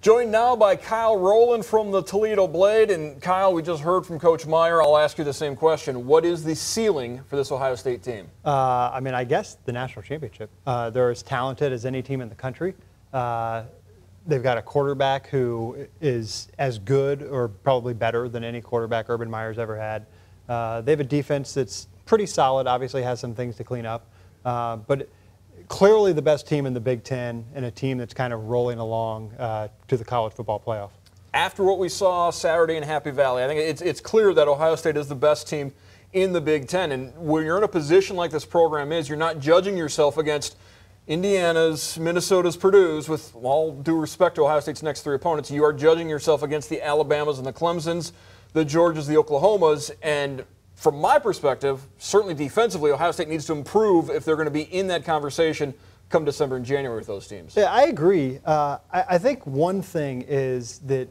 Joined now by Kyle Rowland from the Toledo Blade. And Kyle, we just heard from Coach Meyer. I'll ask you the same question. What is the ceiling for this Ohio State team? I guess the national championship. They're as talented as any team in the country. They've got a quarterback who is as good or probably better than any quarterback Urban Meyer's ever had. They have a defense that's pretty solid, obviously has some things to clean up. But clearly the best team in the Big Ten and a team that's kind of rolling along to the college football playoff. After what we saw Saturday in Happy Valley, I think it's clear that Ohio State is the best team in the Big Ten. And when you're in a position like this program is, you're not judging yourself against Indiana's, Minnesota's, Purdue's, with all due respect to Ohio State's next three opponents. You are judging yourself against the Alabamas and the Clemsons, the Georgias, the Oklahomas, and from my perspective, certainly defensively, Ohio State needs to improve if they're going to be in that conversation come December and January with those teams. Yeah, I agree. I think one thing is that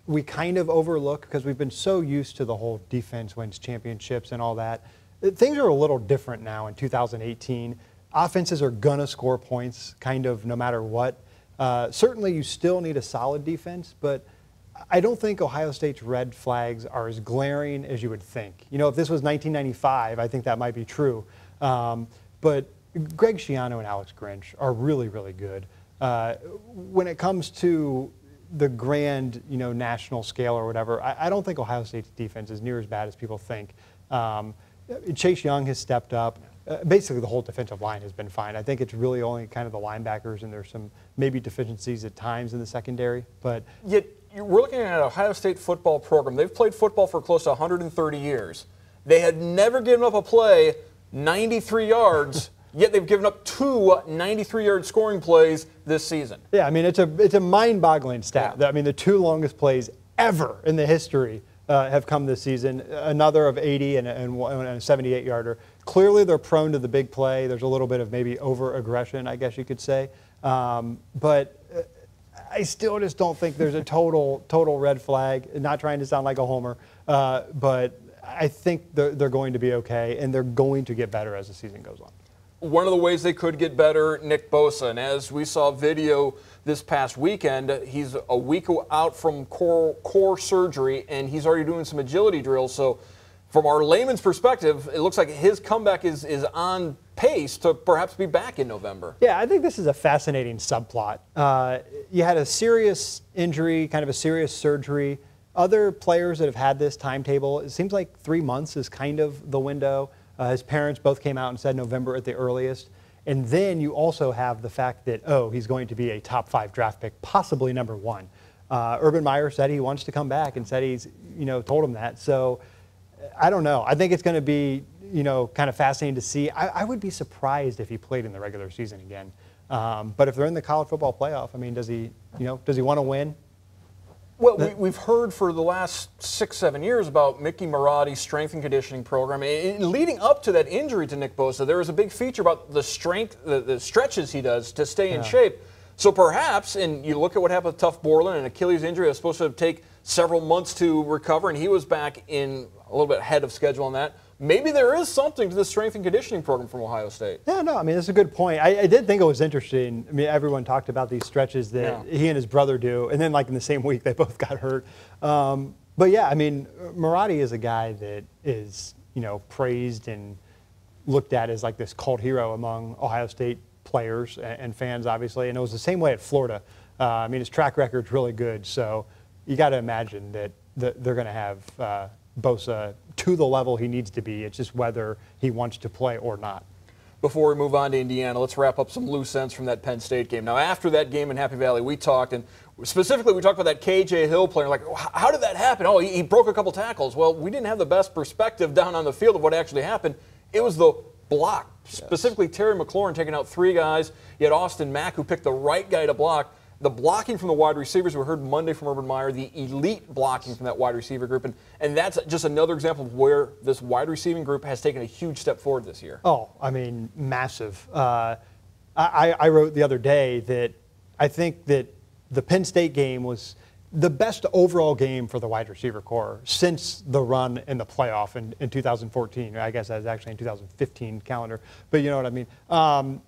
we kind of overlook, because we've been so used to the whole defense wins championships and all that. Things are a little different now in 2018. Offenses are going to score points kind of no matter what. Certainly you still need a solid defense, but I don't think Ohio State's red flags are as glaring as you would think. You know, if this was 1995, I think that might be true. But Greg Schiano and Alex Grinch are really, really good. When it comes to the grand, national scale or whatever, I don't think Ohio State's defense is near as bad as people think. Chase Young has stepped up. Basically, the whole defensive line has been fine. I think it's really only kind of the linebackers, and there's some maybe deficiencies at times in the secondary. But yet, we're looking at an Ohio State football program. They've played football for close to 130 years. They had never given up a play 93 yards, yet they've given up two 93-yard scoring plays this season. Yeah, I mean, it's a mind-boggling stat. Yeah. I mean, the two longest plays ever in the history have come this season, another of 80 and a 78-yarder. Clearly, they're prone to the big play. There's a little bit of maybe over-aggression, I guess you could say. But I still just don't think there's a total red flag. Not trying to sound like a homer, but I think they're going to be okay, and they're going to get better as the season goes on. One of the ways they could get better, Nick Bosa, and as we saw video this past weekend, he's a week out from core surgery, and he's already doing some agility drills. So from our layman's perspective, it looks like his comeback is on pace to perhaps be back in November. Yeah, I think this is a fascinating subplot. You had a serious injury, kind of a serious surgery. Other players that have had this timetable, it seems like 3 months is kind of the window. His parents both came out and said November at the earliest. And then you also have the fact that, he's going to be a top 5 draft pick, possibly number 1. Urban Meyer said he wants to come back and said he's, told him that. So I don't know. I think it's going to be, kind of fascinating to see. I would be surprised if he played in the regular season again. But if they're in the college football playoff, I mean, does he want to win? Well, we've heard for the last 6-7 years about Mickey Marotti's strength and conditioning program. And leading up to that injury to Nick Bosa, there was a big feature about the strength, the stretches he does to stay in shape. So perhaps, and you look at what happened with Tuff Borland, an Achilles injury that was supposed to take several months to recover, and he was back in a little bit ahead of schedule on that. Maybe there is something to the strength and conditioning program from Ohio State. Yeah, no, I mean, that's a good point. I did think it was interesting. I mean, everyone talked about these stretches that he and his brother do, and then like in the same week they both got hurt. But yeah, I mean, Marotti is a guy that is, praised and looked at as like this cult hero among Ohio State players and fans, obviously. And it was the same way at Florida. I mean, his track record's really good, so you got to imagine that they're going to have Bosa to the level he needs to be. It's just whether he wants to play or not. Before we move on to Indiana, let's wrap up some loose ends from that Penn State game. Now, after that game in Happy Valley, we talked, and specifically we talked about that KJ Hill player. Like, how did that happen? Oh, he broke a couple tackles. Well, we didn't have the best perspective down on the field of what actually happened. It was the block, specifically Terry McLaurin taking out 3 guys. You had Austin Mack, who picked the right guy to block. The blocking from the wide receivers, we heard Monday from Urban Meyer, the elite blocking from that wide receiver group. And that's just another example of where this wide receiving group has taken a huge step forward this year. Oh, I mean, massive. I wrote the other day that I think that the Penn State game was the best overall game for the wide receiver core since the run in the playoff in 2014. I guess that was actually in 2015 calendar, but you know what I mean.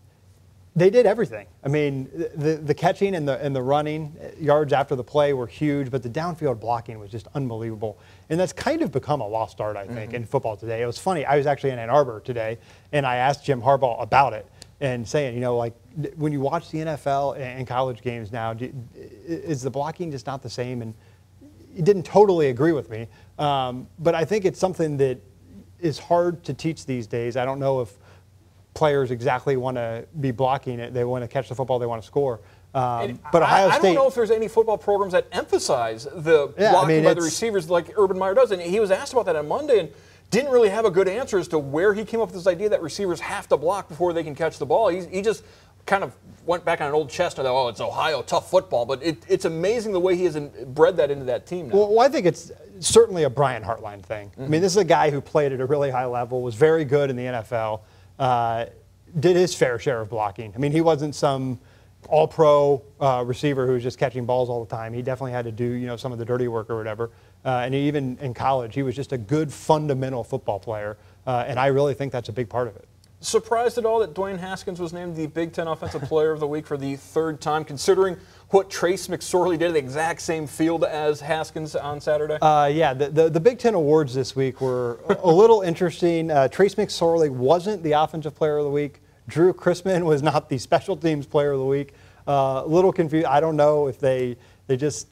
They did everything. I mean, the catching and the running yards after the play were huge, but the downfield blocking was just unbelievable. And that's kind of become a lost art, I think, in football today. It was funny. I was actually in Ann Arbor today, and I asked Jim Harbaugh about it and saying, you know, like when you watch the NFL and college games now, is the blocking just not the same? And he didn't totally agree with me. But I think it's something that is hard to teach these days. I don't know if players exactly want to be blocking it. They want to catch the football. They want to score. But Ohio State, I don't know if there's any football programs that emphasize the blocking by the receivers like Urban Meyer does. And he was asked about that on Monday and didn't really have a good answer as to where he came up with this idea that receivers have to block before they can catch the ball. He just kind of went back on an old chestnut. Oh, it's Ohio, tough football. But it's amazing the way he has bred that into that team now. Well, I think it's certainly a Brian Hartline thing. I mean, this is a guy who played at a really high level, was very good in the NFL. Did his fair share of blocking. I mean, he wasn't some all-pro receiver who was just catching balls all the time. He definitely had to do, you know, some of the dirty work or whatever. And even in college, he was just a good fundamental football player. And I really think that's a big part of it. Surprised at all that Dwayne Haskins was named the Big Ten Offensive Player of the Week for the third time, considering what Trace McSorley did at the exact same field as Haskins on Saturday? Yeah, the Big Ten awards this week were a little interesting. Trace McSorley wasn't the Offensive Player of the Week. Drew Chrisman was not the Special Teams Player of the Week. A little confused. I don't know if they just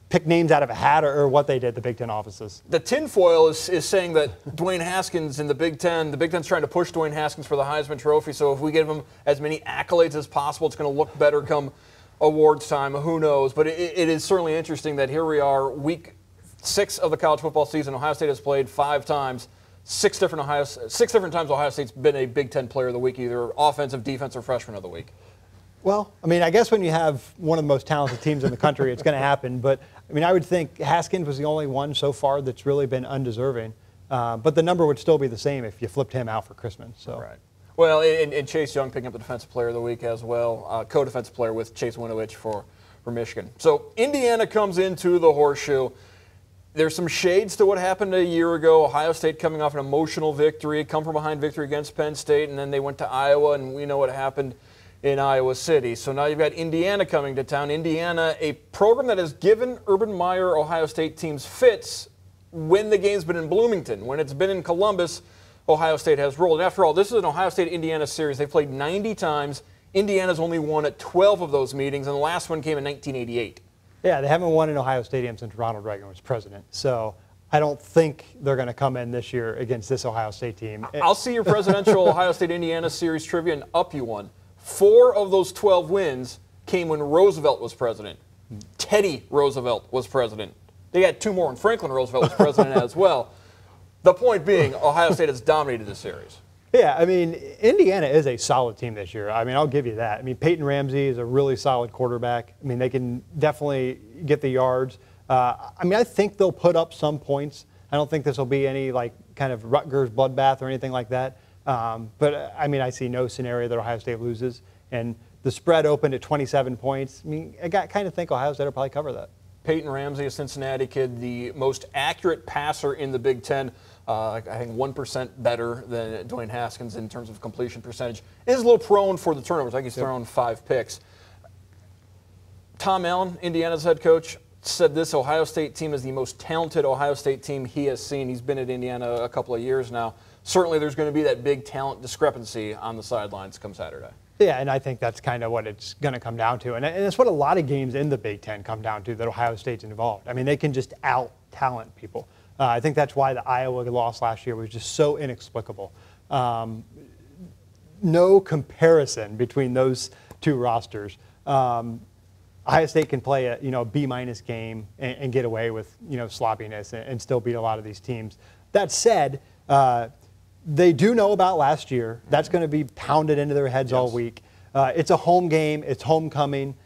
pick names out of a hat or what they did at the Big Ten offices. The tinfoil is saying that Dwayne Haskins in the Big Ten's trying to push Dwayne Haskins for the Heisman Trophy, so if we give him as many accolades as possible, it's going to look better come awards time. Who knows? But it is certainly interesting that here we are, week 6 of the college football season. Ohio State has played 5 times. 6 different times Ohio State's been a Big Ten Player of the Week, either offensive, defense, or freshman of the week. Well, I mean, I guess when you have one of the most talented teams in the country, it's going to happen. But, I mean, I would think Haskins was the only one so far that's really been undeserving. But the number would still be the same if you flipped him out for Chrisman. So. Right. Well, and Chase Young picking up the Defensive Player of the Week as well, co-defensive player with Chase Winovich for Michigan. So Indiana comes into the Horseshoe. There's some shades to what happened a year ago. Ohio State coming off an emotional victory, come-from-behind victory against Penn State, and then they went to Iowa, and we know what happened in Iowa City. So now you've got Indiana coming to town. Indiana, a program that has given Urban Meyer Ohio State teams fits when the game's been in Bloomington. When it's been in Columbus, Ohio State has rolled. And after all, this is an Ohio State-Indiana series. They've played 90 times. Indiana's only won at 12 of those meetings, and the last one came in 1988. Yeah, they haven't won in Ohio Stadium since Ronald Reagan was president. So I don't think they're going to come in this year against this Ohio State team. I'll see your presidential Ohio State-Indiana series trivia and up you one. 4 of those 12 wins came when Roosevelt was president. Teddy Roosevelt was president. They had 2 more when Franklin Roosevelt was president as well. The point being, Ohio State has dominated the series. Yeah, I mean, Indiana is a solid team this year. I mean, I'll give you that. I mean, Peyton Ramsey is a really solid quarterback. I mean, they can definitely get the yards. I mean, I think they'll put up some points. I don't think this will be any, like, kind of Rutgers bloodbath or anything like that. But, I mean, I see no scenario that Ohio State loses. And the spread opened at 27 points. I mean, I kind of think Ohio State will probably cover that. Peyton Ramsey, a Cincinnati kid, the most accurate passer in the Big Ten. I think 1% better than Dwayne Haskins in terms of completion percentage. Is a little prone for the turnovers. I think he's thrown 5 picks. Tom Allen, Indiana's head coach, said this Ohio State team is the most talented Ohio State team he has seen. He's been at Indiana a couple of years now. Certainly there's going to be that big talent discrepancy on the sidelines come Saturday. Yeah, and I think that's kind of what it's going to come down to. And it's what a lot of games in the Big Ten come down to, that Ohio State's involved. I mean, they can just out-talent people. I think that's why the Iowa loss last year was just so inexplicable. No comparison between those 2 rosters. Ohio State can play a B- game and get away with sloppiness and still beat a lot of these teams. That said, they do know about last year. That's going to be pounded into their heads all week. It's a home game. It's homecoming.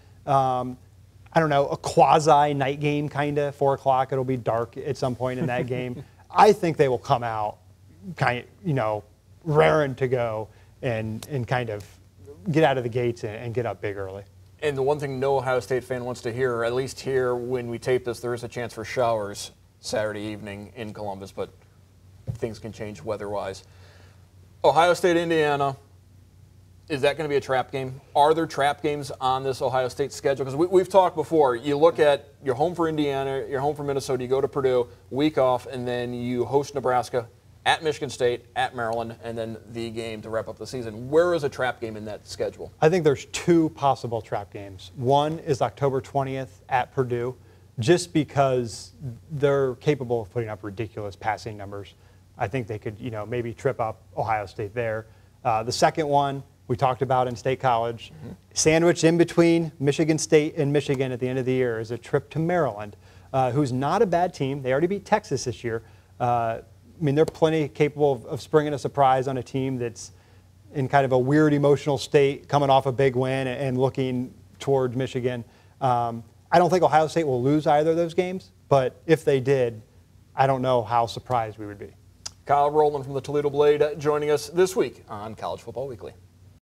I don't know, a quasi-night game kind of, 4 o'clock. It'll be dark at some point in that game. I think they will come out kind of, raring to go and kind of get out of the gates and get up big early. And the one thing no Ohio State fan wants to hear, or at least here when we tape this, there is a chance for showers Saturday evening in Columbus, but things can change weather-wise. Ohio State, Indiana, Is that going to be a trap game? Are there trap games on this Ohio State schedule? Because we've talked before. You look at you're home for Indiana, you're home for Minnesota, you go to Purdue, week off, and then you host Nebraska, at Michigan State, at Maryland, and then the game to wrap up the season. Where is a trap game in that schedule? I think there's two possible trap games. One is October 20th at Purdue, just because they're capable of putting up ridiculous passing numbers. I think they could, maybe trip up Ohio State there. The second one we talked about in State College, sandwiched in between Michigan State and Michigan at the end of the year, is a trip to Maryland, who's not a bad team. They already beat Texas this year. They're plenty capable of springing a surprise on a team that's in kind of a weird emotional state, coming off a big win and looking toward Michigan. I don't think Ohio State will lose either of those games, but if they did, I don't know how surprised we would be. Kyle Rowland from the Toledo Blade joining us this week on College Football Weekly.